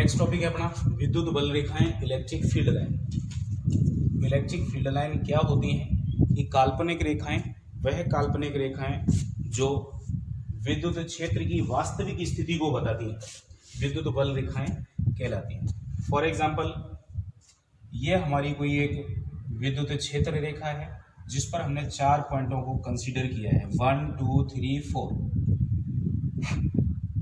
Next topic है अपना विद्युत बल रेखाएं, electric field line. Electric field line क्या होती हैं कि काल्पनिक रेखाएं, वह काल्पनिक रेखाएं जो विद्युत क्षेत्र की वास्तविक स्थिति को बताती हैं, विद्युत बल रेखाएं कहलाती हैं। फॉर एग्जाम्पल, ये हमारी कोई एक विद्युत क्षेत्र रेखा है जिस पर हमने 4 पॉइंटों को कंसीडर किया है, 1 2 3 4।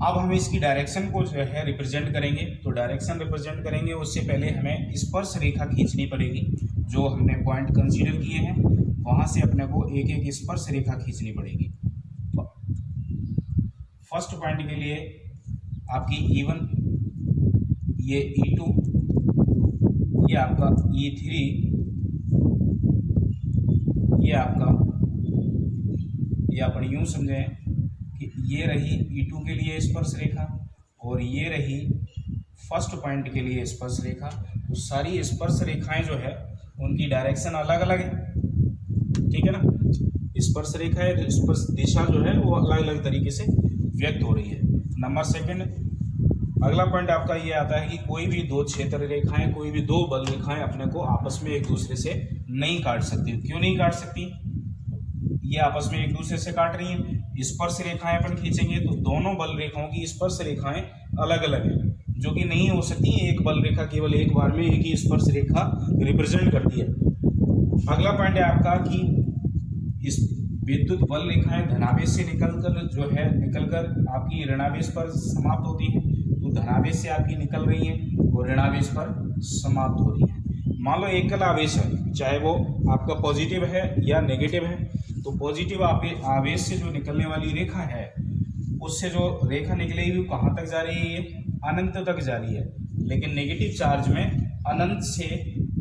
अब हम इसकी डायरेक्शन को जो है रिप्रेजेंट करेंगे। तो डायरेक्शन रिप्रेजेंट करेंगे उससे पहले हमें स्पर्श रेखा खींचनी पड़ेगी। जो हमने पॉइंट कंसीडर किए हैं वहां से अपने को एक एक स्पर्श रेखा खींचनी पड़ेगी। फर्स्ट पॉइंट के लिए आपकी E1, ये E2, ये आपका E3, ये आपका, ये अपन यूं समझें कि ये रही E2 के लिए स्पर्श रेखा और ये रही फर्स्ट पॉइंट के लिए स्पर्श रेखा। तो सारी स्पर्श रेखाएं जो है उनकी डायरेक्शन अलग अलग है, ठीक है ना। स्पर्श रेखा है, स्पर्श दिशा जो है वो अलग अलग तरीके से व्यक्त हो रही है। नंबर सेकंड, अगला पॉइंट आपका ये आता है कि कोई भी दो क्षेत्र रेखाएं, कोई भी दो बल रेखाएं अपने को आपस में एक दूसरे से नहीं काट सकती। क्यों नहीं काट सकती? ये आपस में एक दूसरे से काट रही हैं। स्पर्श रेखाएं अपन खींचेंगे तो दोनों बल रेखाओं की स्पर्श रेखाएं अलग अलग हैं, जो कि नहीं हो सकती। एक बल रेखा केवल एक बार में एक ही स्पर्श रेखा रिप्रेजेंट करती है। अगला पॉइंट है आपका कि इस विद्युत बल रेखाएं धनावेश से निकलकर आपकी ऋणावेश पर समाप्त होती हैं। तो धनावेश से आपकी निकल रही हैं और ऋणावेश पर समाप्त हो रही है। मान लो एकल आवेश है, चाहे वो आपका पॉजिटिव है या नेगेटिव है। तो पॉजिटिव आवेश से जो निकलने वाली रेखा है, उससे जो रेखा निकलेगी वो कहाँ तक जा रही है? अनंत तक जा रही है। लेकिन नेगेटिव चार्ज में अनंत से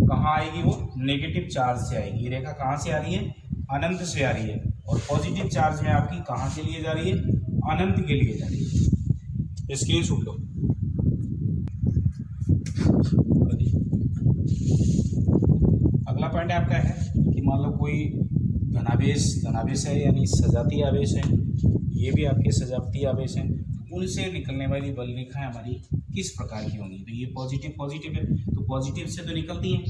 कहाँ आएगी? वो नेगेटिव चार्ज से आएगी। रेखा कहाँ से आ रही है? अनंत से आ रही है। और पॉजिटिव चार्ज में आपकी कहाँ के लिए जा रही है? अनंत के लिए जा रही है। स्क्रीनशॉट लो। अगला पॉइंट आपका है कि मान लो कोई धनावेश है, यानी सजातीय आवेश है, ये भी आपके सजातीय आवेश हैं। उनसे निकलने वाली बल रेखाएं हमारी किस प्रकार की होंगी? तो ये पॉजिटिव है, तो पॉजिटिव से तो निकलती हैं,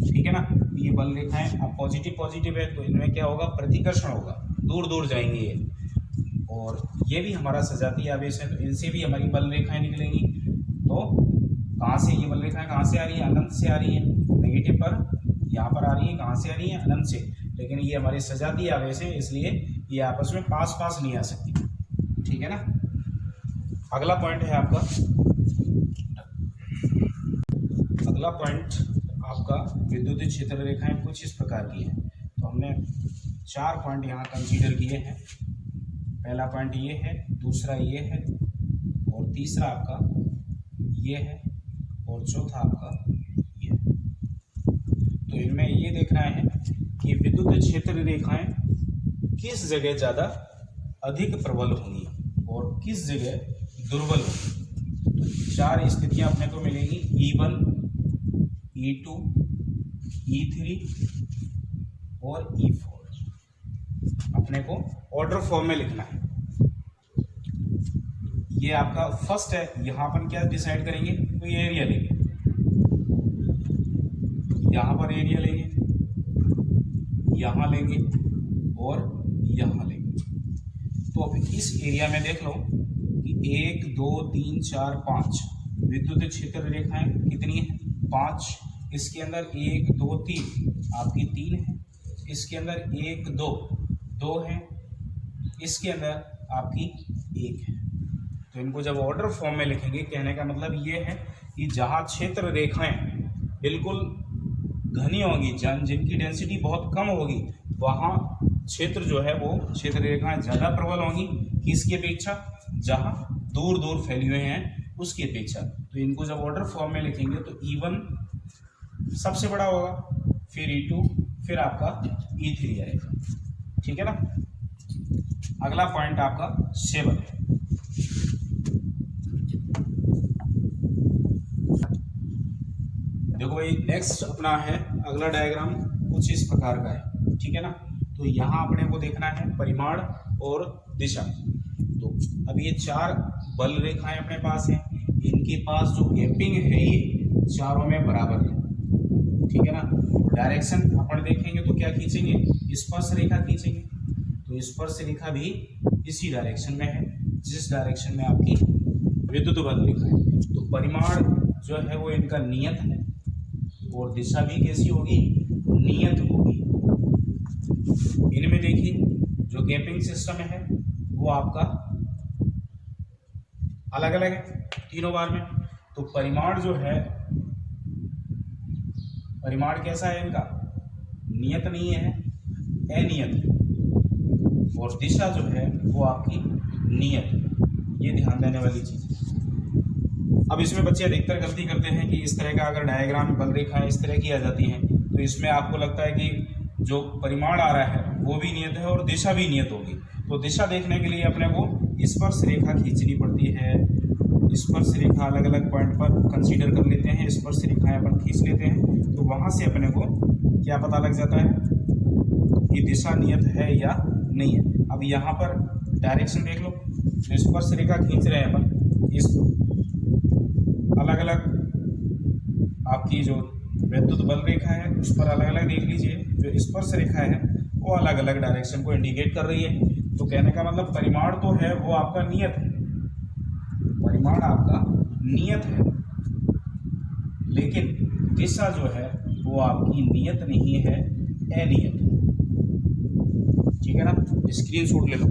ठीक है ना। ये बल रेखाएं अब पॉजिटिव है तो इनमें क्या होगा? प्रतिकर्षण होगा, दूर दूर जाएंगे ये। और ये भी हमारा सजातीय आवेश है, तो इनसे भी हमारी बल रेखाएं निकलेंगी। तो कहाँ से ये बल रेखाएं कहाँ से आ रही है? अनंत से आ रही है। नेगेटिव पर यहाँ पर आ रही है, कहाँ से आ रही है? अनंत से। लेकिन ये हमारे सजातीय आवेश है, इसलिए ये आपस में पास नहीं आ सकती, ठीक है ना। अगला पॉइंट है आपका, विद्युत क्षेत्र रेखाएं कुछ इस प्रकार की है। तो हमने 4 पॉइंट यहाँ कंसीडर किए हैं। पहला पॉइंट ये है, दूसरा ये है, और तीसरा आपका ये है, और चौथा आपका ये है। तो इनमें ये देखना है कि विद्युत क्षेत्र रेखाएं किस जगह ज़्यादा अधिक प्रबल होंगी और किस जगह दुर्बल होंगी। तो 4 स्थितियां अपने को मिलेंगी, E1, E2, E3 और E4। अपने को ऑर्डर फॉर्म में लिखना है। ये आपका फर्स्ट है। यहाँ पर क्या डिसाइड करेंगे? तो ये एरिया लेंगे, यहाँ पर एरिया लेंगे, यहाँ लेंगे और यहाँ लेंगे। तो अब इस एरिया में देख लो कि 1 2 3 4 5 विद्युत क्षेत्र रेखाएं कितनी है? 5। इसके अंदर 1 2 3 आपकी 3 है। इसके अंदर 1 2 है। इसके अंदर आपकी 1 है। तो इनको जब ऑर्डर फॉर्म में लिखेंगे, कहने का मतलब ये है कि जहाँ क्षेत्र रेखाएं बिल्कुल घनी होगी, जिनकी डेंसिटी बहुत कम होगी, वहाँ क्षेत्र जो है वो क्षेत्र रेखाएं ज़्यादा प्रबल होंगी। किसकी अपेक्षा? जहाँ दूर दूर फैली हुई हैं उसकी अपेक्षा। तो इनको जब ऑर्डर फॉर्म में लिखेंगे तो E1 सबसे बड़ा होगा, फिर E2, फिर आपका E3 आएगा, ठीक है ना। अगला पॉइंट आपका 7 है। देखो भाई, नेक्स्ट अपना है अगला डायग्राम कुछ इस प्रकार का है, ठीक है ना। तो यहाँ अपने को देखना है परिमाण और दिशा। तो अब ये 4 बल रेखाएं अपने पास हैं। इनके पास जो गैपिंग है ये चारों में बराबर है, ठीक है ना। डायरेक्शन अपन देखेंगे तो क्या खींचेंगे, स्पर्श रेखा खींचेंगे, तो स्पर्श रेखा भी इसी डायरेक्शन में है जिस डायरेक्शन में आपकी विद्युत बल रेखा है। तो परिमाण जो है वो इनका नियत है और दिशा भी कैसी होगी, नियत होगी। इनमें देखिए जो गैपिंग सिस्टम है वो आपका अलग अलग है तीनों बार में। तो परिमाण जो है, परिमाण कैसा है इनका, नियत नहीं है, अनियत है, और दिशा जो है वो आपकी नियत है। ये ध्यान देने वाली चीज है। अब इसमें बच्चे अधिकतर गलती करते हैं कि इस तरह का अगर डायग्राम बल रेखा इस तरह की आ जाती है तो इसमें आपको लगता है कि जो परिमाण आ रहा है वो भी नियत है और दिशा भी नियत होगी। तो दिशा देखने के लिए अपने को स्पर्श रेखा खींचनी पड़ती है। स्पर्श रेखा अलग अलग पॉइंट पर कंसीडर कर लेते हैं, स्पर्श रेखाएं अपन खींच लेते हैं, तो वहां से अपने को क्या पता लग जाता है कि दिशा नियत है या नहीं है। अब यहाँ पर डायरेक्शन देख लो, जो स्पर्श रेखा खींच रहे हैं अपन, इस अलग अलग आपकी जो विद्युत बल रेखा है उस पर अलग अलग देख लीजिए, जो स्पर्श रेखा है वो अलग अलग डायरेक्शन को इंडिकेट कर रही है। तो कहने का मतलब परिमाण तो है वो आपका नियत है, परिमाण आपका नियत है, लेकिन दिशा जो है वो आपकी नियत नहीं है, अनियत है। ठीक है ना, स्क्रीनशॉट ले लो।